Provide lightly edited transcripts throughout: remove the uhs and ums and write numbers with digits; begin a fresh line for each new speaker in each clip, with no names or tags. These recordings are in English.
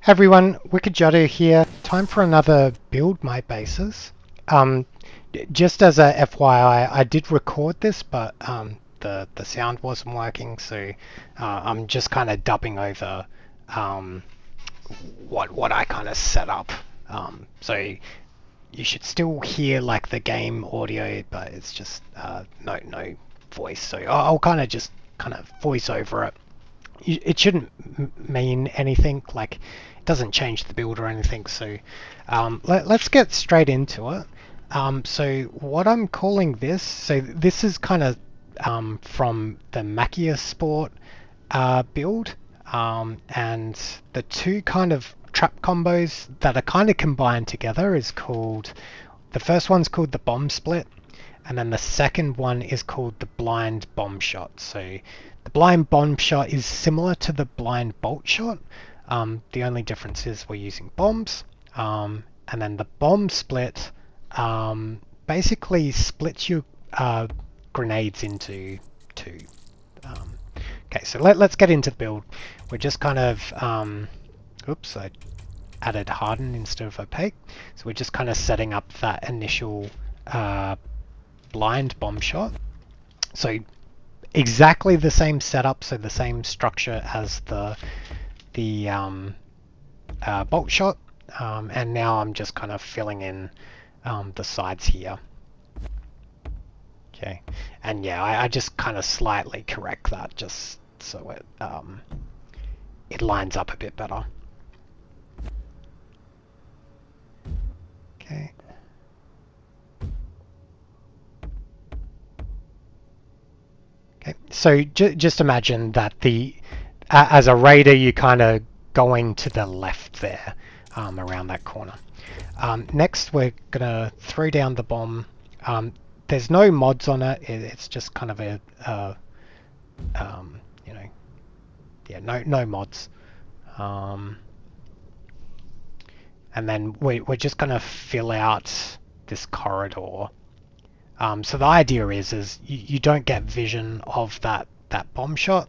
Hey everyone, Wicked Jutto here. Time for another build my bases. Um, just as a FYI, I did record this, but the sound wasn't working, so I'm just kind of dubbing over um, what I kind of set up. So you should still hear like the game audio, but it's just no voice. So I'll kind of just kind of voice over it. It shouldn't mean anything, like it doesn't change the build or anything, so let's get straight into it. So what I'm calling this, so this is kind of from the Machiasport build, and the two kind of trap combos that are kind of combined together is called, the first one's called the bomb split, and then the second one is called the Blind Bombshot. So the Blind Bombshot is similar to the Blind Boltshot. The only difference is we're using bombs. And then the bomb split basically splits your grenades into two. Okay, so let's get into the build. We're just kind of, oops, I added harden instead of opaque. So we're just kind of setting up that initial blind bomb shot. So exactly the same setup, so the same structure as the bolt shot, and now I'm just kind of filling in the sides here. Okay, and yeah, I just kind of slightly correct that just so it lines up a bit better. Okay. Okay, so just imagine that as a raider, you're kind of going to the left there, around that corner. Next, we're gonna throw down the bomb. There's no mods on it. It's just kind of you know, yeah, no mods. And then we're just gonna fill out this corridor. So the idea is you don't get vision of that bomb shot,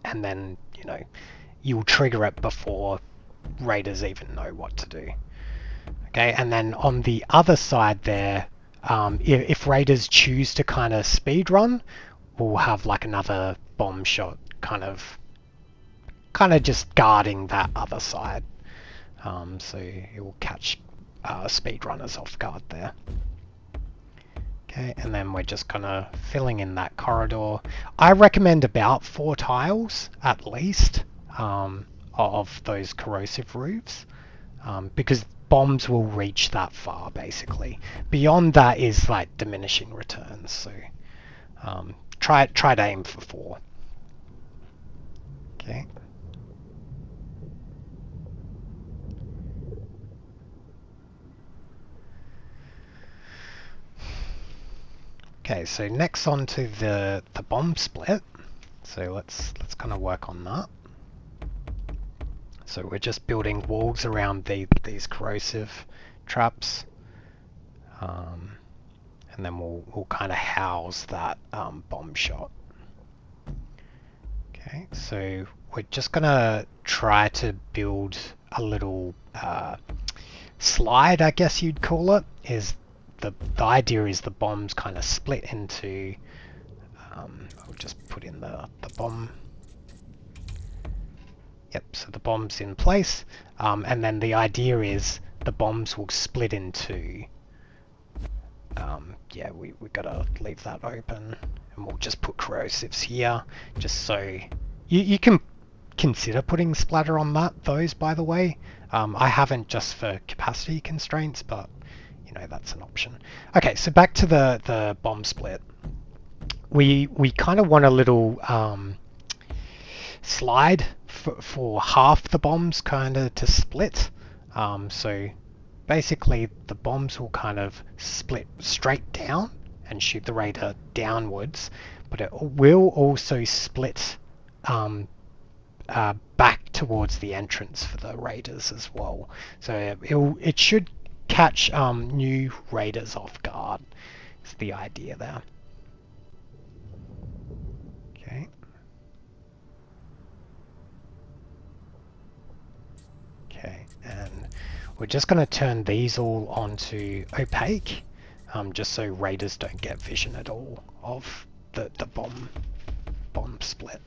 and then you'll trigger it before raiders even know what to do. Okay, and then on the other side there, if raiders choose to kind of speed run, we'll have like another bomb shot kind of just guarding that other side. So it will catch speedrunners off guard there. Okay, and then we're just kind of filling in that corridor. I recommend about 4 tiles at least of those corrosive roofs, because bombs will reach that far basically. Beyond that is like diminishing returns, so try to aim for 4. Okay. Okay, so next on to the bomb split. So let's kind of work on that. So we're just building walls around these corrosive traps, and then we'll kind of house that bomb shot. Okay, so we're just gonna try to build a little slide, I guess you'd call it. Is the idea is the bombs kind of split into. I'll just put in the bomb. Yep, so the bomb's in place, and then the idea is the bombs will split into. Yeah, we gotta leave that open, and we'll just put corrosives here, just so you can consider putting splatter on those, by the way. I haven't, just for capacity constraints, but that's an option. Okay, so back to the bomb split. We kind of want a little slide for half the bombs kind of to split. So basically the bombs will kind of split straight down and shoot the raider downwards, but it will also split back towards the entrance for the raiders as well. So it should catch new raiders off guard. Is the idea there. Okay. Okay, and we're just going to turn these all onto opaque, just so raiders don't get vision at all of the bomb split.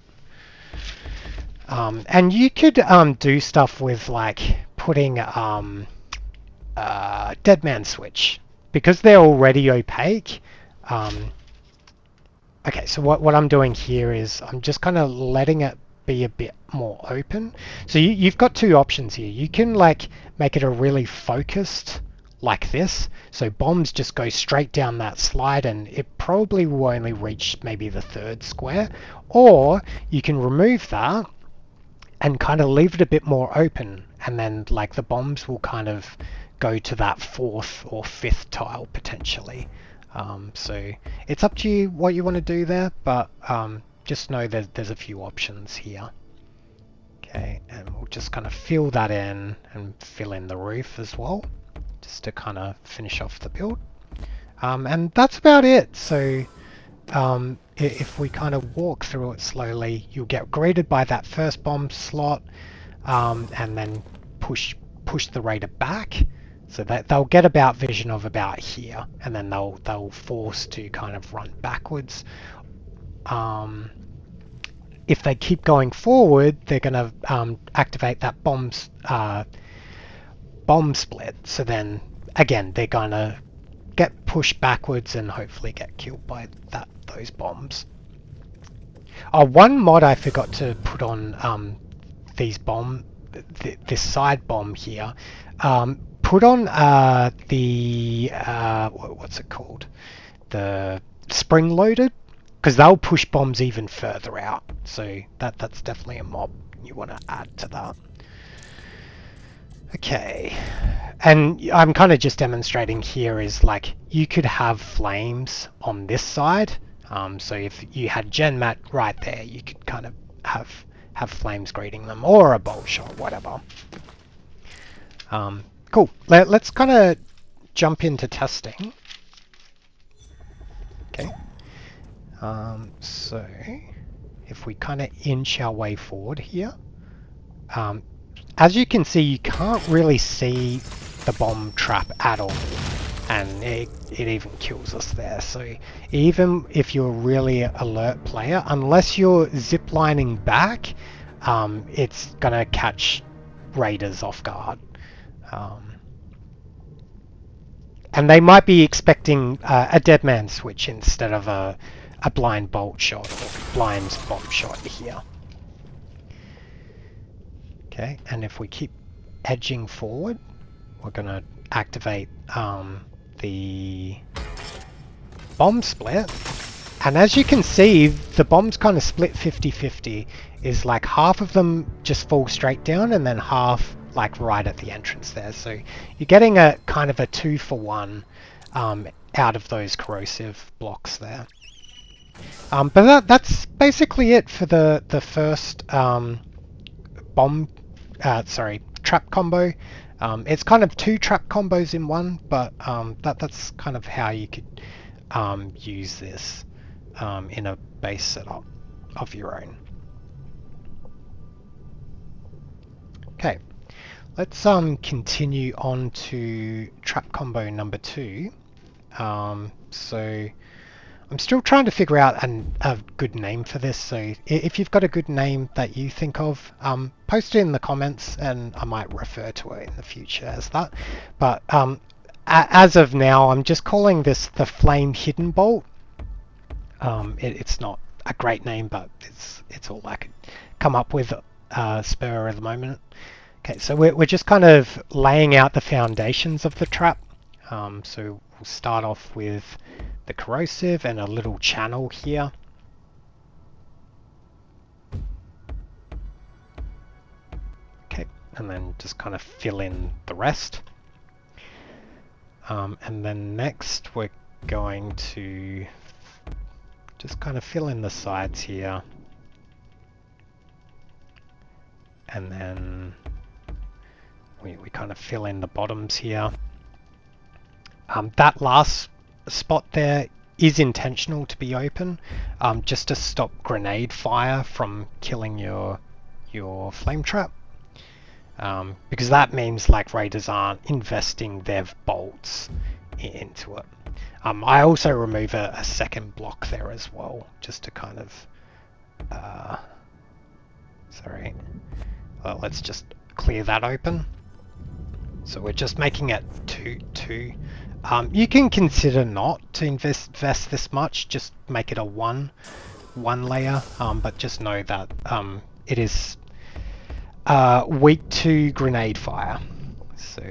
And you could do stuff with like putting dead man switch because they're already opaque. Okay, so what I'm doing here is I'm just kind of letting it be a bit more open. So you've got two options here. You can like make it a really focused like this. So bombs just go straight down that slide and it probably will only reach maybe the third square. Or you can remove that and kind of leave it a bit more open, and then like the bombs will kind of go to that fourth or fifth tile potentially. So it's up to you what you want to do there, but just know there's a few options here. Okay, and we'll just kind of fill that in and fill in the roof as well, just to kind of finish off the build. And that's about it. So if we kind of walk through it slowly, you'll get greeted by that first bomb slot, and then push the raider back, so that they'll get about vision of about here, and then they'll force to kind of run backwards. If they keep going forward, they're going to activate that bomb split. So then again, they're going to get pushed backwards and hopefully get killed by those bombs. One mod I forgot to put on this side bomb here. Put on the what's it called? The spring loaded, because they'll push bombs even further out. So that's definitely a mod you want to add to that. Okay, and I'm kind of just demonstrating here is like you could have flames on this side. So if you had Gen Mat right there, you could kind of have flames greeting them, or a Boltshot, whatever. Cool. Let's kind of jump into testing. Okay. So if we kind of inch our way forward here, as you can see, you can't really see the bomb trap at all, and it even kills us there. So even if you're a really alert player, unless you're ziplining back, it's gonna catch raiders off guard. And they might be expecting a dead man switch instead of a blind Boltshot or blind Bombshot here. Okay, and if we keep edging forward, we're going to activate the bomb split. And as you can see, the bombs kind of split 50-50. Is like half of them just fall straight down and then half like right at the entrance there. So you're getting a kind of a 2-for-1 out of those corrosive blocks there. But that's basically it for the first trap combo. It's kind of 2 trap combos in one, but that's kind of how you could use this in a base setup of your own. Okay, let's continue on to trap combo number 2. So I'm still trying to figure out a good name for this, so if you've got a good name that you think of, post it in the comments and I might refer to it in the future as that. But as of now, I'm just calling this the Flame Hidden Bolt. It's not a great name, but it's all I could come up with spur at the moment. Okay, so we're just kind of laying out the foundations of the trap. So we'll start off with the corrosive and a little channel here. Okay, and then just kind of fill in the rest. And then next we're going to just kind of fill in the sides here. And then we kind of fill in the bottoms here. That last spot there is intentional to be open, just to stop grenade fire from killing your flame trap. because that means like raiders aren't investing their bolts into it. I also remove a second block there as well, just to kind of sorry. Well, let's just clear that open. So we're just making it two. You can consider not to invest this much, just make it a one layer, but just know that it is weak to grenade fire. So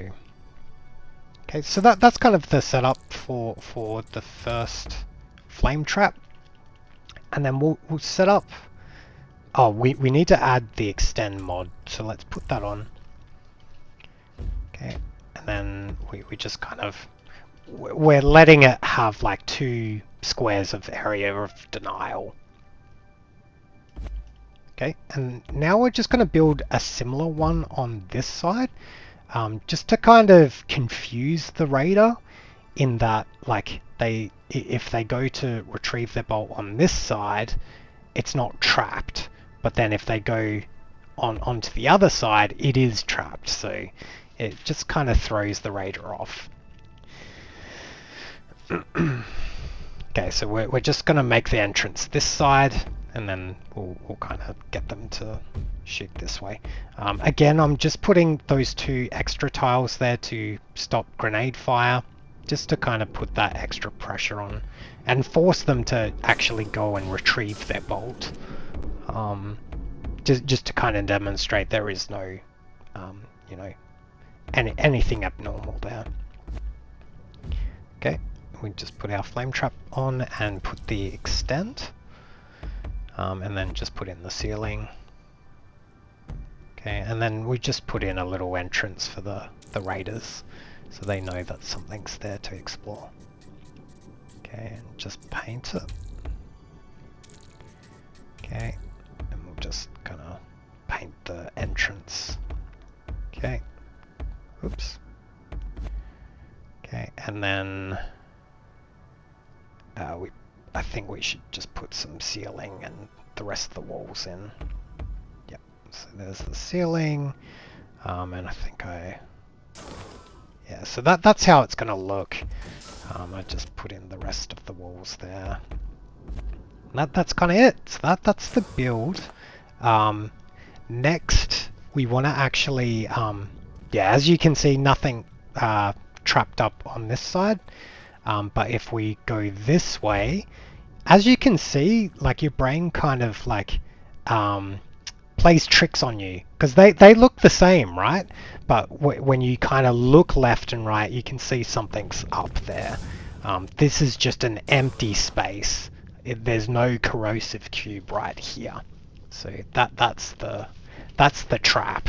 okay, so that's kind of the setup for the first flame trap, and then we'll set up. Oh, we need to add the extend mod, so let's put that on. Okay, and then we just kind of, we're letting it have like 2 squares of area of denial. Okay, and now we're just going to build a similar one on this side, just to kind of confuse the raider in that, like, if they go to retrieve their bolt on this side, it's not trapped, but then if they go onto the other side, it is trapped. So it just kind of throws the raider off. Okay, so we're just going to make the entrance this side, and then we'll kind of get them to shoot this way. Again, I'm just putting those 2 extra tiles there to stop grenade fire, just to kind of put that extra pressure on and force them to actually go and retrieve their bolt. Just to kind of demonstrate there is no, you know, anything abnormal there. Okay, we just put our flame trap on and put the extend, and then just put in the ceiling. Okay, and then we just put in a little entrance for the raiders, so they know that something's there to explore. Okay, and just paint it. Okay, and we'll just kind of paint the entrance. Okay, oops. Okay, and then I think we should just put some ceiling and the rest of the walls in. Yep, so there's the ceiling, and I think yeah, so that's how it's going to look. I just put in the rest of the walls there. And that's kind of it. So that's the build. Next, we want to actually, yeah, as you can see, nothing trapped up on this side. But if we go this way, as you can see, like your brain kind of like plays tricks on you, because they look the same, right? But when you kind of look left and right, you can see something's up there. This is just an empty space. There's no corrosive cube right here. So that's the trap.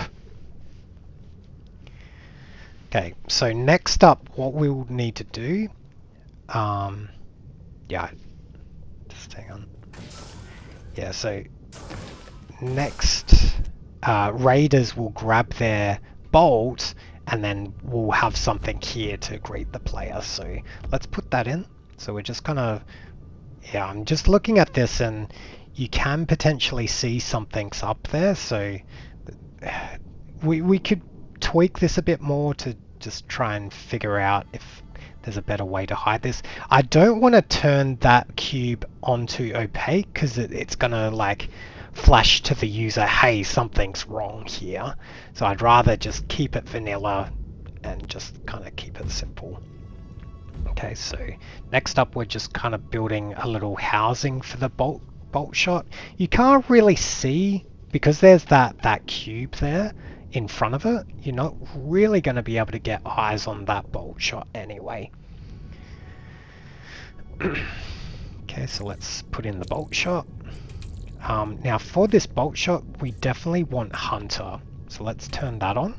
Okay, so next up, what we will need to do, yeah, just hang on. Yeah, so next, raiders will grab their bolt, and then we'll have something here to greet the player. So let's put that in. So we're just gonna, yeah, I'm just looking at this, and you can potentially see something's up there. So we could tweak this a bit more to just try and figure out if there's a better way to hide this. I don't want to turn that cube onto opaque, because it's gonna like flash to the user, hey, something's wrong here. So I'd rather just keep it vanilla and just kind of keep it simple. Okay, so next up we're just kind of building a little housing for the bolt shot. You can't really see, because there's that cube there in front of it. You're not really going to be able to get eyes on that bolt shot anyway. Okay, so let's put in the bolt shot. Now for this bolt shot, we definitely want Hunter, so let's turn that on.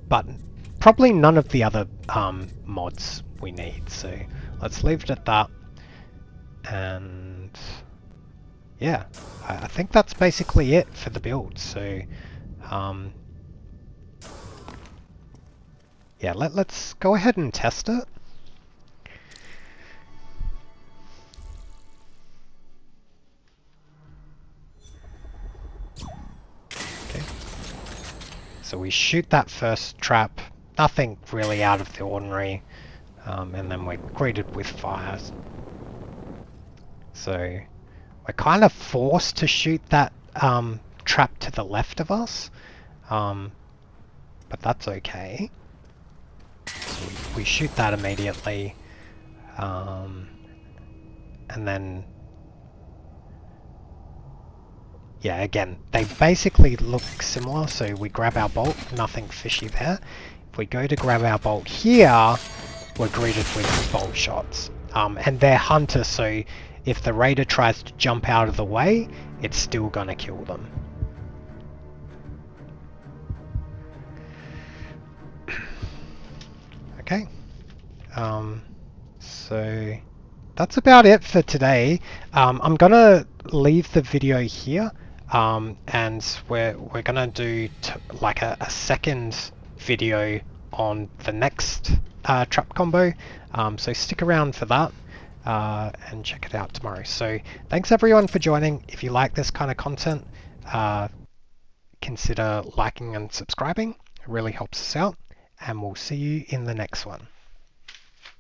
But probably none of the other mods we need, so let's leave it at that. And yeah, I think that's basically it for the build. So yeah, let's go ahead and test it. Okay. So we shoot that first trap, nothing really out of the ordinary, and then we're greeted with fires. So we're kind of forced to shoot that trap to the left of us, but that's okay. So we shoot that immediately, and then yeah, again, they basically look similar, so we grab our bolt, nothing fishy there. If we go to grab our bolt here, we're greeted with bolt shots. And they're hunters, so if the raider tries to jump out of the way, it's still gonna kill them. Okay. So that's about it for today. I'm gonna leave the video here. And we're gonna do like a second video on the next trap combo, so stick around for that and check it out tomorrow. So thanks everyone for joining. If you like this kind of content, consider liking and subscribing. It really helps us out, and we'll see you in the next one.